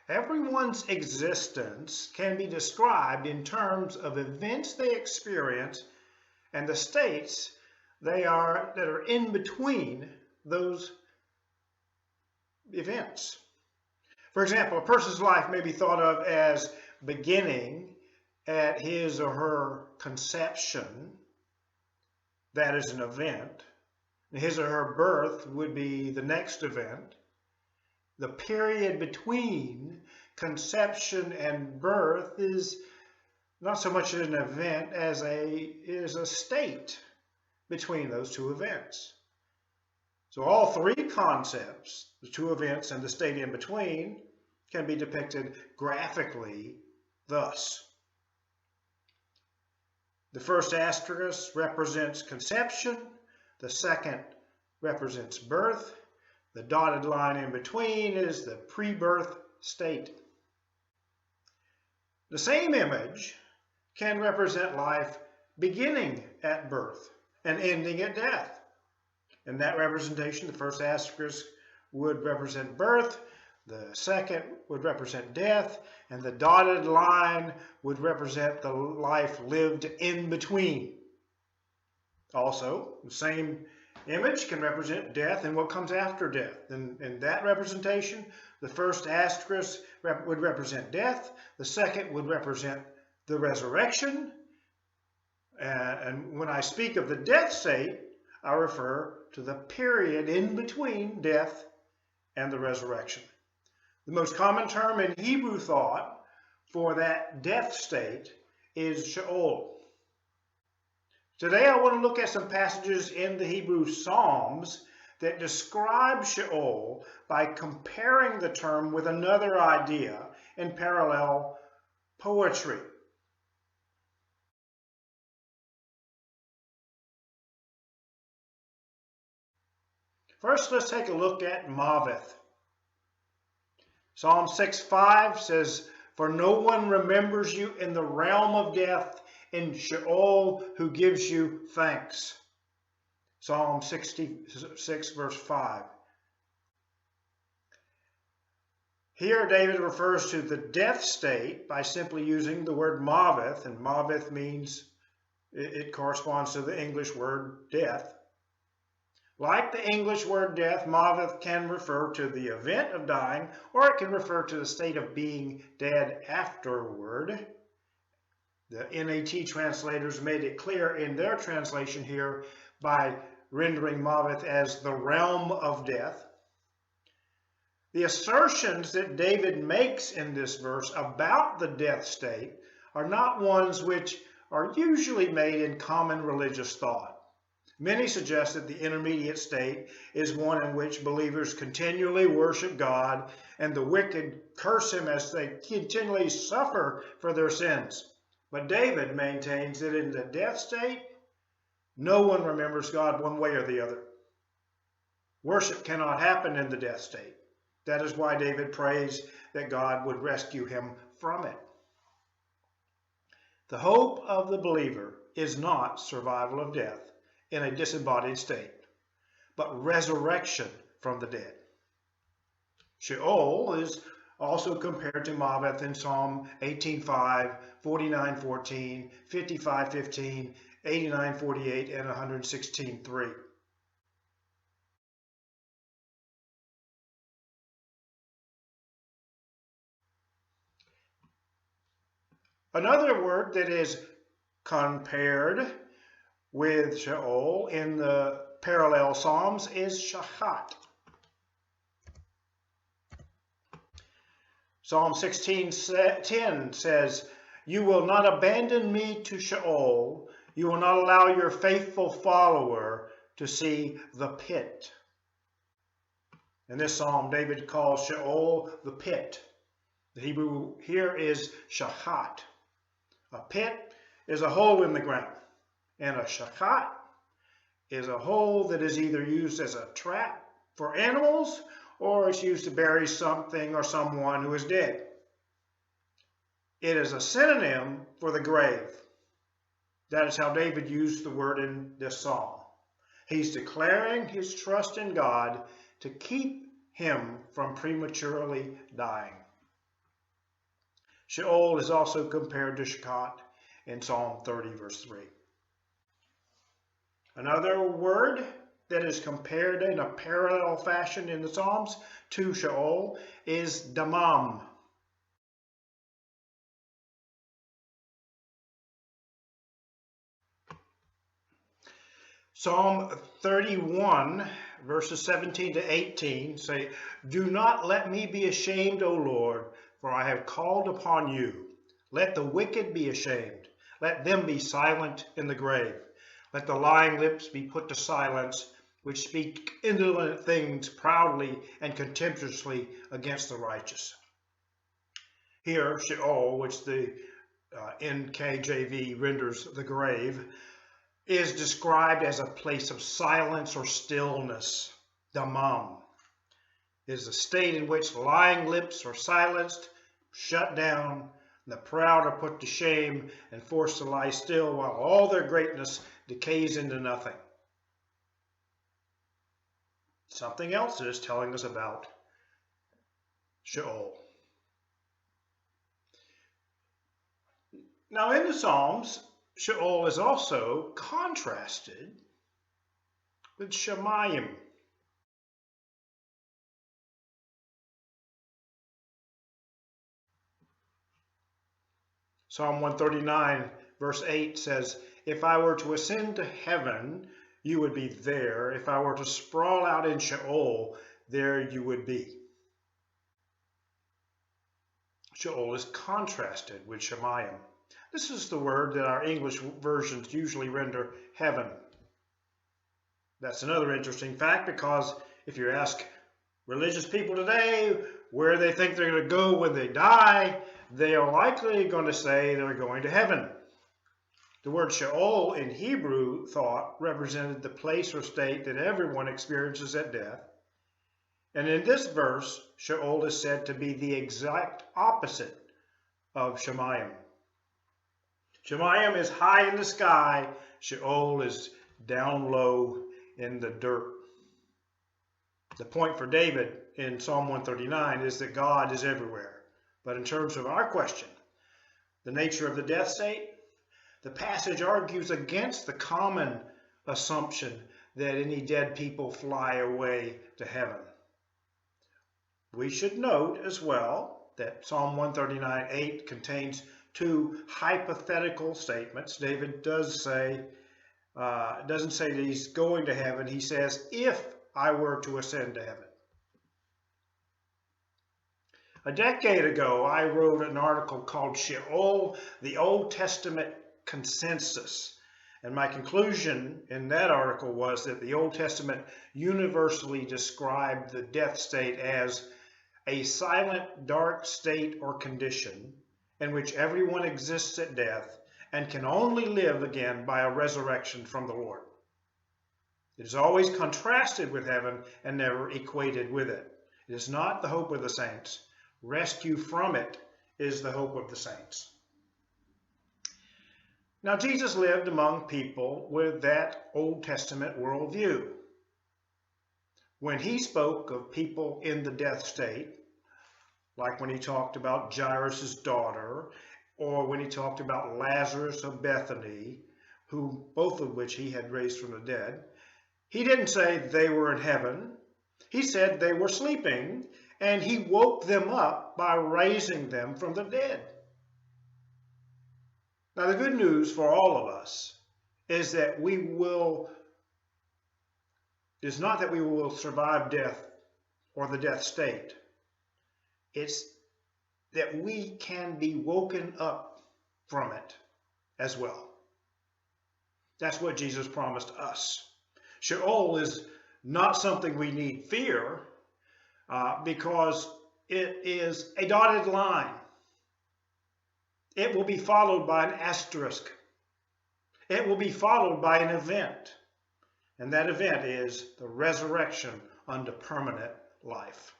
Everyone's existence can be described in terms of events they experience and the states that are in between those events. For example, a person's life may be thought of as beginning at his or her conception. That is an event. His or her birth would be the next event. The period between conception and birth is not so much an event as a state between those two events. So all three concepts, the two events and the state in between, can be depicted graphically thus. The first asterisk represents conception. The second represents birth. The dotted line in between is the pre-birth state. The same image can represent life beginning at birth and ending at death. In that representation, the first asterisk would represent birth, the second would represent death, and the dotted line would represent the life lived in between. Also, the same image can represent death and what comes after death. In that representation, the first asterisk would represent death, the second would represent the resurrection. And when I speak of the death state, I refer to the period in between death and the resurrection. The most common term in Hebrew thought for that death state is Sheol. Today I want to look at some passages in the Hebrew Psalms that describe Sheol by comparing the term with another idea in parallel poetry. First, let's take a look at maveth. Psalm 6:5 says, "For no one remembers you in the realm of death, in Sheol, who gives you thanks." Psalm 66, verse 5. Here, David refers to the death state by simply using the word maveth, and maveth means, it corresponds to the English word death. Like the English word death, maveth can refer to the event of dying, or it can refer to the state of being dead afterward. The NAT translators made it clear in their translation here by rendering maveth as the realm of death. The assertions that David makes in this verse about the death state are not ones which are usually made in common religious thought. Many suggest that the intermediate state is one in which believers continually worship God and the wicked curse him as they continually suffer for their sins. But David maintains that in the death state, no one remembers God one way or the other. Worship cannot happen in the death state. That is why David prays that God would rescue him from it. The hope of the believer is not survival of death in a disembodied state, but resurrection from the dead. Sheol is also compared to maveth in Psalm 18:5, 49:14, 55:15, 89:48, and 116:3. Another word that is compared with Sheol in the parallel Psalms is shachat. Psalm 16:10 says, "You will not abandon me to Sheol. You will not allow your faithful follower to see the pit." In this psalm, David calls Sheol the pit. The Hebrew here is shachat. A pit is a hole in the ground, and a shachat is a hole that is either used as a trap for animals or it's used to bury something or someone who is dead. It is a synonym for the grave. That is how David used the word in this psalm. He's declaring his trust in God to keep him from prematurely dying. Sheol is also compared to shachat in Psalm 30, verse 3. Another word that is compared in a parallel fashion in the Psalms to Sheol is damam. Psalm 31, verses 17 to 18 say, "Do not let me be ashamed, O Lord, for I have called upon you. Let the wicked be ashamed. Let them be silent in the grave. Let the lying lips be put to silence, which speak indolent things proudly and contemptuously against the righteous." Here, Sheol, which the NKJV renders the grave, is described as a place of silence or stillness. Damam is a state in which lying lips are silenced, shut down, and the proud are put to shame and forced to lie still while all their greatness decays into nothing. Something else is telling us about Sheol. Now in the Psalms, Sheol is also contrasted with shamayim. Psalm 139 verse 8 says, "If I were to ascend to heaven, you would be there. If I were to sprawl out in Sheol, there you would be." Sheol is contrasted with shamayim. This is the word that our English versions usually render heaven. That's another interesting fact, because if you ask religious people today where they think they're going to go when they die, they are likely going to say they're going to heaven. The word Sheol in Hebrew thought represented the place or state that everyone experiences at death. And in this verse, Sheol is said to be the exact opposite of shamayim. Shamayim is high in the sky. Sheol is down low in the dirt. The point for David in Psalm 139 is that God is everywhere. But in terms of our question, the nature of the death state, the passage argues against the common assumption that any dead people fly away to heaven. We should note as well that Psalm 139:8 contains two hypothetical statements. David doesn't say that he's going to heaven. He says, "If I were to ascend to heaven." A decade ago, I wrote an article called Sheol, the Old Testament Consensus. And my conclusion in that article was that the Old Testament universally described the death state as a silent, dark state or condition in which everyone exists at death and can only live again by a resurrection from the Lord. It is always contrasted with heaven and never equated with it. It is not the hope of the saints. Rescue from it is the hope of the saints. Now, Jesus lived among people with that Old Testament worldview. When he spoke of people in the death state, like when he talked about Jairus' daughter, or when he talked about Lazarus of Bethany, both of which he had raised from the dead, he didn't say they were in heaven. He said they were sleeping, and he woke them up by raising them from the dead. Now, the good news for all of us is that is not that we will survive death or the death state. It's that we can be woken up from it as well. That's what Jesus promised us. Sheol is not something we need fear because it is a dotted line. It will be followed by an asterisk. It will be followed by an event. And that event is the resurrection unto permanent life.